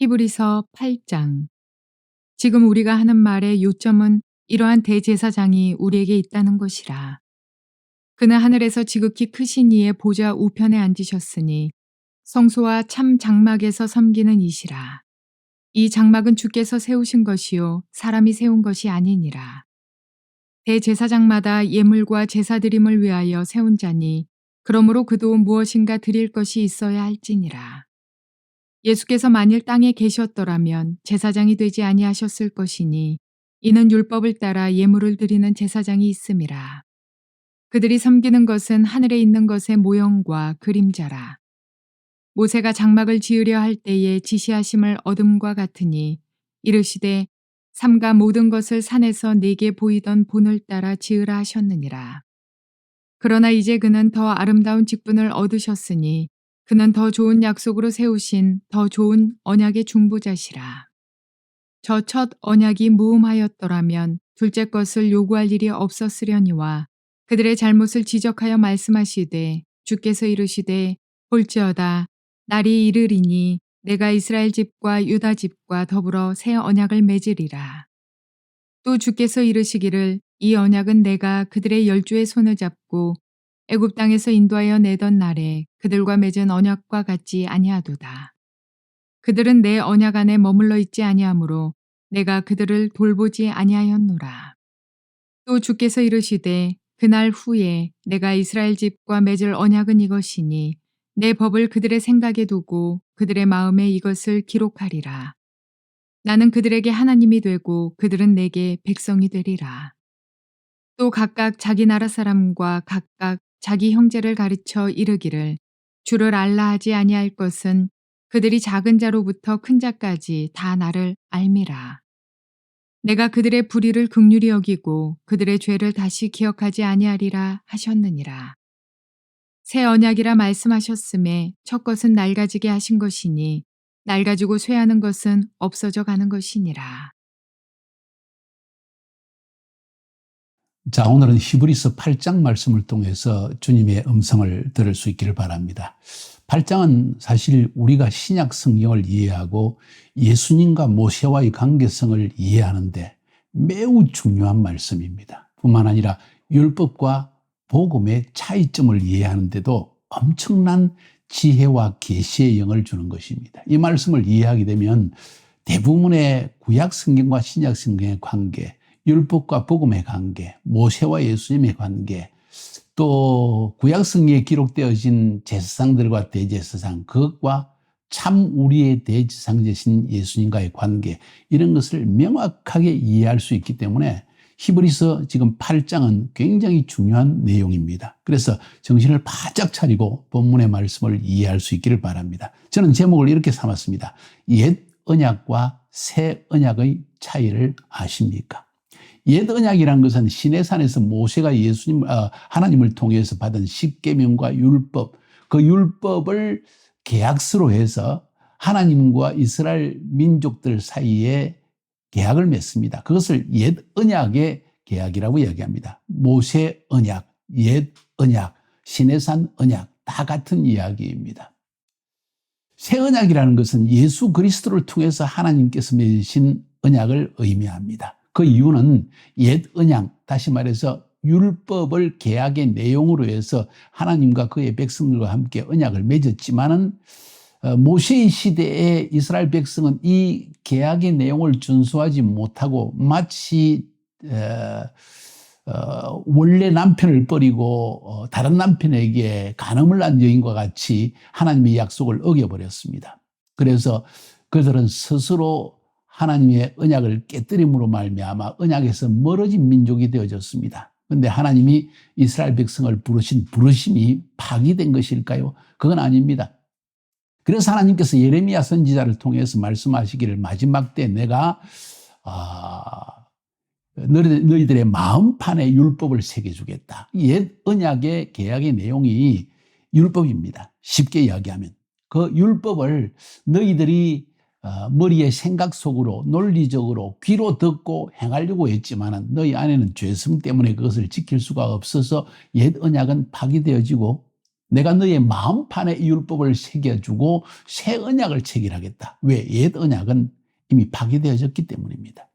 히브리서 8장. 지금 우리가 하는 말의 요점은 이러한 대제사장이 우리에게 있다는 것이라. 그는 하늘에서 지극히 크신 이의 보좌 우편에 앉으셨으니 성소와 참 장막에서 섬기는 이시라. 이 장막은 주께서 세우신 것이요 사람이 세운 것이 아니니라. 대제사장마다 예물과 제사드림을 위하여 세운 자니 그러므로 그도 무엇인가 드릴 것이 있어야 할지니라. 예수께서 만일 땅에 계셨더라면 제사장이 되지 아니하셨을 것이니 이는 율법을 따라 예물을 드리는 제사장이 있음이라. 그들이 섬기는 것은 하늘에 있는 것의 모형과 그림자라. 모세가 장막을 지으려 할 때에 지시하심을 얻음과 같으니 이르시되 삼가 모든 것을 산에서 내게 보이던 본을 따라 지으라 하셨느니라. 그러나 이제 그는 더 아름다운 직분을 얻으셨으니 그는 더 좋은 약속으로 세우신 더 좋은 언약의 중보자시라. 저 첫 언약이 무음하였더라면 둘째 것을 요구할 일이 없었으려니와 그들의 잘못을 지적하여 말씀하시되 주께서 이르시되 볼지어다 날이 이르리니 내가 이스라엘 집과 유다 집과 더불어 새 언약을 맺으리라. 또 주께서 이르시기를 이 언약은 내가 그들의 열조의 손을 잡고 애굽 땅에서 인도하여 내던 날에 그들과 맺은 언약과 같지 아니하도다. 그들은 내 언약 안에 머물러 있지 아니하므로 내가 그들을 돌보지 아니하였노라. 또 주께서 이르시되 그날 후에 내가 이스라엘 집과 맺을 언약은 이것이니 내 법을 그들의 생각에 두고 그들의 마음에 이것을 기록하리라. 나는 그들에게 하나님이 되고 그들은 내게 백성이 되리라. 또 각각 자기 나라 사람과 각각 자기 형제를 가르쳐 이르기를 주를 알라 하지 아니할 것은 그들이 작은 자로부터 큰 자까지 다 나를 알미라. 내가 그들의 불의를 긍휼히 여기고 그들의 죄를 다시 기억하지 아니하리라 하셨느니라. 새 언약이라 말씀하셨음에 첫 것은 낡아지게 하신 것이니 낡아지고 쇠하는 것은 없어져 가는 것이니라. 자, 오늘은 히브리서 8장 말씀을 통해서 주님의 음성을 들을 수 있기를 바랍니다. 8장은 사실 우리가 신약 성경을 이해하고 예수님과 모세와의 관계성을 이해하는데 매우 중요한 말씀입니다. 뿐만 아니라 율법과 복음의 차이점을 이해하는데도 엄청난 지혜와 계시의 영을 주는 것입니다. 이 말씀을 이해하게 되면 대부분의 구약 성경과 신약 성경의 관계, 율법과 복음의 관계, 모세와 예수님의 관계, 또 구약 성경에 기록되어진 제사장들과 대제사장, 그것과 참 우리의 대제사장 되신 예수님과의 관계, 이런 것을 명확하게 이해할 수 있기 때문에 히브리서 지금 8장은 굉장히 중요한 내용입니다. 그래서 정신을 바짝 차리고 본문의 말씀을 이해할 수 있기를 바랍니다. 저는 제목을 이렇게 삼았습니다. 옛 언약과 새 언약의 차이를 아십니까? 옛 언약이란 것은 시내산에서 모세가 하나님을 통해서 받은 십계명과 율법, 그 율법을 계약서로 해서 하나님과 이스라엘 민족들 사이에 계약을 맺습니다. 그것을 옛 언약의 계약이라고 이야기합니다. 모세 언약, 옛 언약, 시내산 언약 다 같은 이야기입니다. 새 언약이라는 것은 예수 그리스도를 통해서 하나님께서 맺으신 언약을 의미합니다. 그 이유는 옛 언약, 다시 말해서 율법을 계약의 내용으로 해서 하나님과 그의 백성들과 함께 언약을 맺었지만은 모세의 시대에 이스라엘 백성은 이 계약의 내용을 준수하지 못하고 마치 원래 남편을 버리고 다른 남편에게 간음을 한 여인과 같이 하나님의 약속을 어겨버렸습니다. 그래서 그들은 스스로 하나님의 언약을 깨뜨림으로 말미암아 언약에서 멀어진 민족이 되어졌습니다. 그런데 하나님이 이스라엘 백성을 부르신 부르심이 파기된 것일까요? 그건 아닙니다. 그래서 하나님께서 예레미야 선지자를 통해서 말씀하시기를 마지막 때 내가 너희들의 마음판에 율법을 새겨주겠다. 옛 언약의 계약의 내용이 율법입니다. 쉽게 이야기하면 그 율법을 너희들이 머리의 생각 속으로 논리적으로 귀로 듣고 행하려고 했지만 너희 안에는 죄성 때문에 그것을 지킬 수가 없어서 옛 언약은 파기되어지고 내가 너의 마음판에 이 율법을 새겨주고 새 언약을 체결하겠다. 왜? 옛 언약은 이미 파괴되어졌기 때문입니다.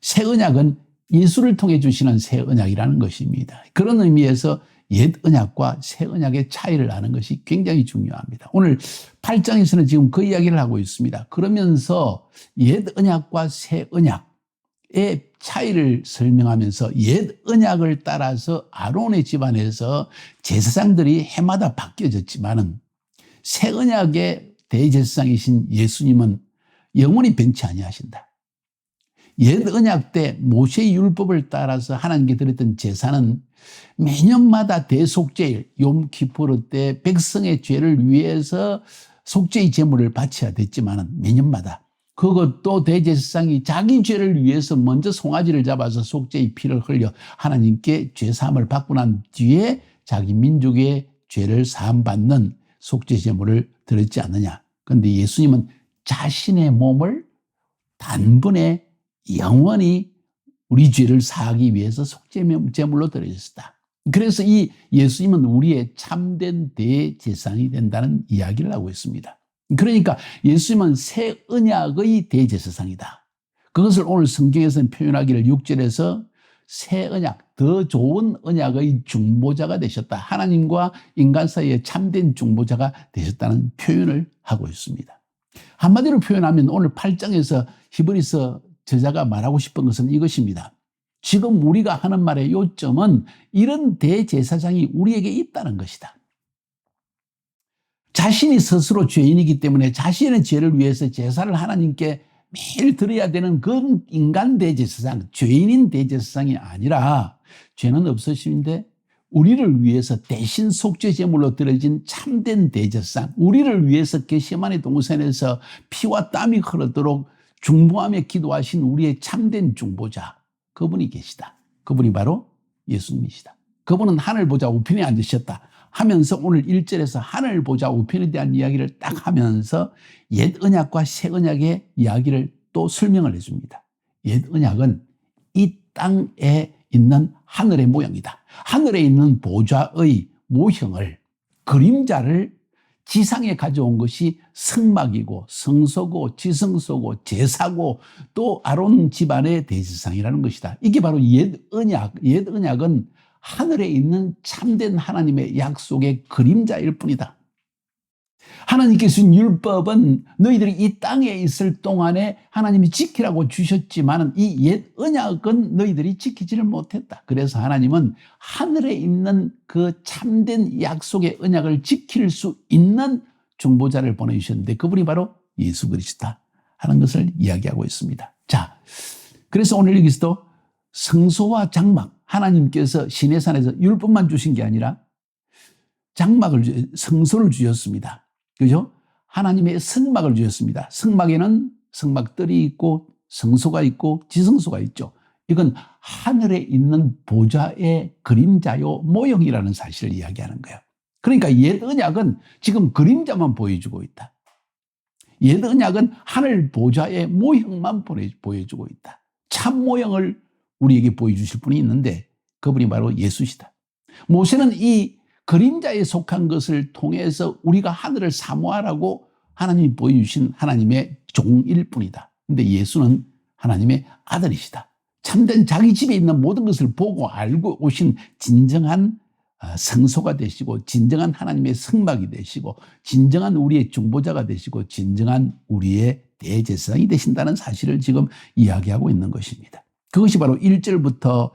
새 언약은 예수를 통해 주시는 새 언약이라는 것입니다. 그런 의미에서 옛 언약과 새 언약의 차이를 아는 것이 굉장히 중요합니다. 오늘 8장에서는 지금 그 이야기를 하고 있습니다. 그러면서 옛 언약과 새 언약의 차이를 설명하면서 옛 언약을 따라서 아론의 집안에서 제사장들이 해마다 바뀌어졌지만은 새 언약의 대제사장이신 예수님은 영원히 변치 아니하신다. 옛 언약 때 모세의 율법을 따라서 하나님께 드렸던 제사는 매년마다 대속죄일 욤키푸르 때 백성의 죄를 위해서 속죄의 제물을 바쳐야 됐지만은 매년마다 그것도 대제사장이 자기 죄를 위해서 먼저 송아지를 잡아서 속죄의 피를 흘려 하나님께 죄 사함을 받고 난 뒤에 자기 민족의 죄를 사함받는 속죄 제물을 드렸지 않느냐. 그런데 예수님은 자신의 몸을 단번에 영원히 우리 죄를 사하기 위해서 속죄 제물로 드려졌다. 그래서 이 예수님은 우리의 참된 대제사장이 된다는 이야기를 하고 있습니다. 그러니까 예수님은 새 언약의 대제사장이다. 그것을 오늘 성경에서는 표현하기를 6절에서 새 언약, 더 좋은 언약의 중보자가 되셨다. 하나님과 인간 사이에 참된 중보자가 되셨다는 표현을 하고 있습니다. 한마디로 표현하면 오늘 8장에서 히브리서 저자가 말하고 싶은 것은 이것입니다. 지금 우리가 하는 말의 요점은 이런 대제사장이 우리에게 있다는 것이다. 자신이 스스로 죄인이기 때문에 자신의 죄를 위해서 제사를 하나님께 매일 드려야 되는 그 인간 대제사장, 죄인인 대제사장이 아니라 죄는 없으신데 우리를 위해서 대신 속죄 제물로 드려진 참된 대제사장, 우리를 위해서 겟세마네 동산에서 피와 땀이 흐르도록 중보하며 기도하신 우리의 참된 중보자, 그분이 계시다. 그분이 바로 예수님이시다. 그분은 하늘 보좌 우편에 앉으셨다 하면서 오늘 1절에서 하늘 보좌 우편에 대한 이야기를 딱 하면서 옛 언약과 새 언약의 이야기를 또 설명을 해줍니다. 옛 언약은 이 땅에 있는 하늘의 모형이다. 하늘에 있는 보좌의 모형을, 그림자를 지상에 가져온 것이 성막이고 성소고 지성소고 제사고 또 아론 집안의 대제사장이라는 것이다. 이게 바로 옛 언약. 옛 언약은 하늘에 있는 참된 하나님의 약속의 그림자일 뿐이다. 하나님께서 주신 율법은 너희들이 이 땅에 있을 동안에 하나님이 지키라고 주셨지만 이 옛 언약은 너희들이 지키지를 못했다. 그래서 하나님은 하늘에 있는 그 참된 약속의 언약을 지킬 수 있는 중보자를 보내주셨는데 그분이 바로 예수 그리스도다 하는 것을 이야기하고 있습니다. 자, 그래서 오늘 여기서도 성소와 장막, 하나님께서 시내산에서 율법만 주신 게 아니라 장막을, 성소를 주셨습니다. 그죠? 하나님의 성막을 주셨습니다. 성막에는 성막들이 있고 성소가 있고 지성소가 있죠. 이건 하늘에 있는 보좌의 그림자요 모형이라는 사실을 이야기하는 거예요. 그러니까 옛 언약은 지금 그림자만 보여주고 있다. 옛 언약은 하늘 보좌의 모형만 보여주고 있다. 참 모형을 우리에게 보여주실 분이 있는데 그분이 바로 예수시다. 모세는 이 그림자에 속한 것을 통해서 우리가 하늘을 사모하라고 하나님이 보여주신 하나님의 종일 뿐이다. 근데 예수는 하나님의 아들이시다. 참된 자기 집에 있는 모든 것을 보고 알고 오신 진정한 성소가 되시고 진정한 하나님의 성막이 되시고 진정한 우리의 중보자가 되시고 진정한 우리의 대제사장이 되신다는 사실을 지금 이야기하고 있는 것입니다. 그것이 바로 1절부터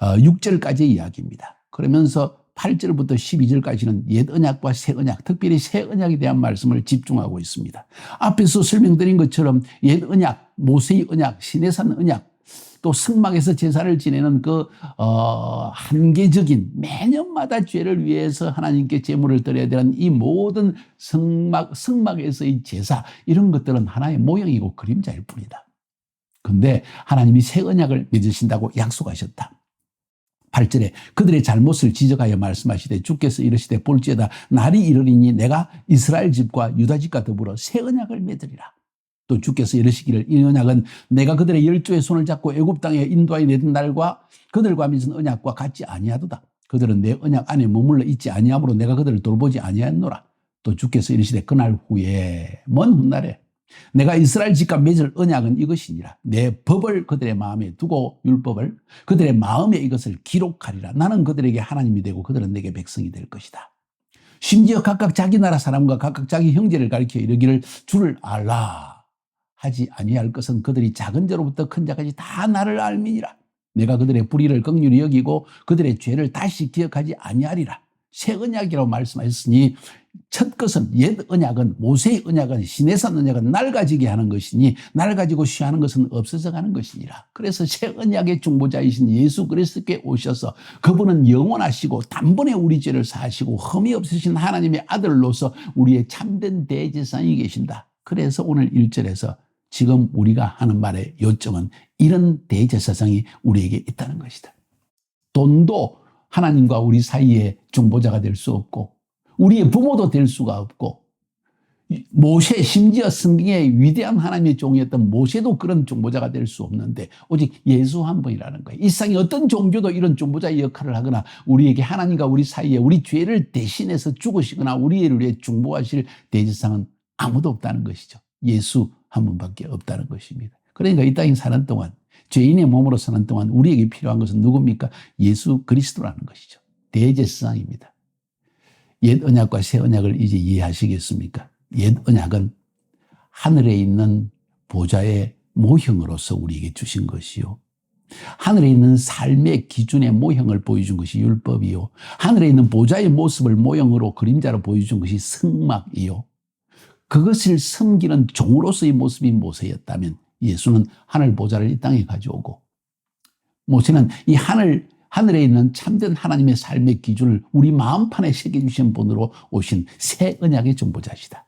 6절까지의 이야기입니다. 그러면서 8절부터 12절까지는 옛 언약과 새 언약, 특별히 새 언약에 대한 말씀을 집중하고 있습니다. 앞에서 설명드린 것처럼 옛 언약, 모세의 언약, 시내산 언약, 또 성막에서 제사를 지내는 그 한계적인 매년마다 죄를 위해서 하나님께 제물을 드려야 되는 이 모든 성막에서의 제사, 이런 것들은 하나의 모형이고 그림자일 뿐이다. 그런데 하나님이 새 언약을 맺으신다고 약속하셨다. 8절에 그들의 잘못을 지적하여 말씀하시되 주께서 이르시되 볼지어다 날이 이르리니 내가 이스라엘 집과 유다 집과 더불어 새 언약을 맺으리라. 또 주께서 이르시기를 이 언약은 내가 그들의 열조의 손을 잡고 애굽 땅에 인도하여 내던 날과 그들과 맺은 언약과 같지 아니하도다. 그들은 내 언약 안에 머물러 있지 아니하므로 내가 그들을 돌보지 아니하였노라. 또 주께서 이르시되 그날 후에 먼 훗날에 내가 이스라엘 집과 맺을 언약은 이것이니라. 내 법을 그들의 마음에 두고 율법을 그들의 마음에 이것을 기록하리라. 나는 그들에게 하나님이 되고 그들은 내게 백성이 될 것이다. 심지어 각각 자기 나라 사람과 각각 자기 형제를 가리켜 이르기를 주를 알라 하지 아니할 것은 그들이 작은 자로부터 큰 자까지 다 나를 알미니라. 내가 그들의 불의를 긍휼히 여기고 그들의 죄를 다시 기억하지 아니하리라. 새 언약이라고 말씀하셨으니 첫 것은 옛 언약은 모세의 언약은 시내산 언약은 낡아지게 하는 것이니 낡아지고 쉬하는 것은 없어져 가는 것이니라. 그래서 새 언약의 중보자이신 예수 그리스도께 오셔서 그분은 영원하시고 단번에 우리 죄를 사하시고 흠이 없으신 하나님의 아들로서 우리의 참된 대제사장이 계신다. 그래서 오늘 1절에서 지금 우리가 하는 말의 요점은 이런 대제사장이 우리에게 있다는 것이다. 돈도 하나님과 우리 사이에 중보자가 될 수 없고 우리의 부모도 될 수가 없고 모세 심지어 성경의 위대한 하나님의 종이었던 모세도 그런 중보자가 될 수 없는데 오직 예수 한 분이라는 거예요. 이 세상에 어떤 종교도 이런 중보자의 역할을 하거나 우리에게 하나님과 우리 사이에 우리 죄를 대신해서 죽으시거나 우리를 위해 중보하실 대제사장은 아무도 없다는 것이죠. 예수 한 분밖에 없다는 것입니다. 그러니까 이 땅에 사는 동안 죄인의 몸으로 사는 동안 우리에게 필요한 것은 누굽니까? 예수 그리스도라는 것이죠. 대제사장입니다. 옛 언약과 새 언약을 이제 이해하시겠습니까? 옛 언약은 하늘에 있는 보좌의 모형으로서 우리에게 주신 것이요. 하늘에 있는 삶의 기준의 모형을 보여준 것이 율법이요. 하늘에 있는 보좌의 모습을 모형으로 그림자로 보여준 것이 성막이요. 그것을 섬기는 종으로서의 모습이 모세였다면 예수는 하늘 보좌를 이 땅에 가져오고 모세는 이 하늘에 있는 참된 하나님의 삶의 기준을 우리 마음판에 새겨주신 분으로 오신 새 언약의 중보자시다.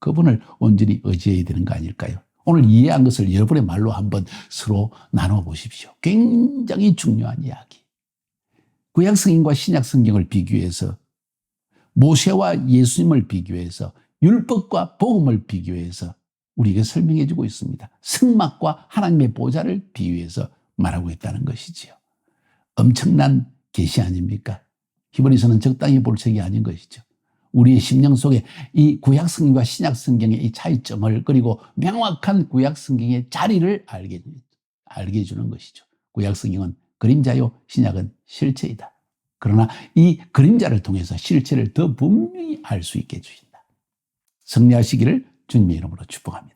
그분을 온전히 의지해야 되는 거 아닐까요? 오늘 이해한 것을 여러분의 말로 한번 서로 나눠보십시오. 굉장히 중요한 이야기. 구약 성경과 신약 성경을 비교해서 모세와 예수님을 비교해서 율법과 복음을 비교해서 우리에게 설명해 주고 있습니다. 성막과 하나님의 보좌를 비유해서 말하고 있다는 것이지요. 엄청난 계시 아닙니까? 히브리서는 적당히 볼 책이 아닌 것이죠. 우리의 심령 속에 이 구약 성경과 신약 성경의 이 차이점을 그리고 명확한 구약 성경의 자리를 알게 해주는 것이죠. 구약 성경은 그림자요, 신약은 실체이다. 그러나 이 그림자를 통해서 실체를 더 분명히 알 수 있게 해주신다. 승리하시기를 주님의 이름으로 축복합니다.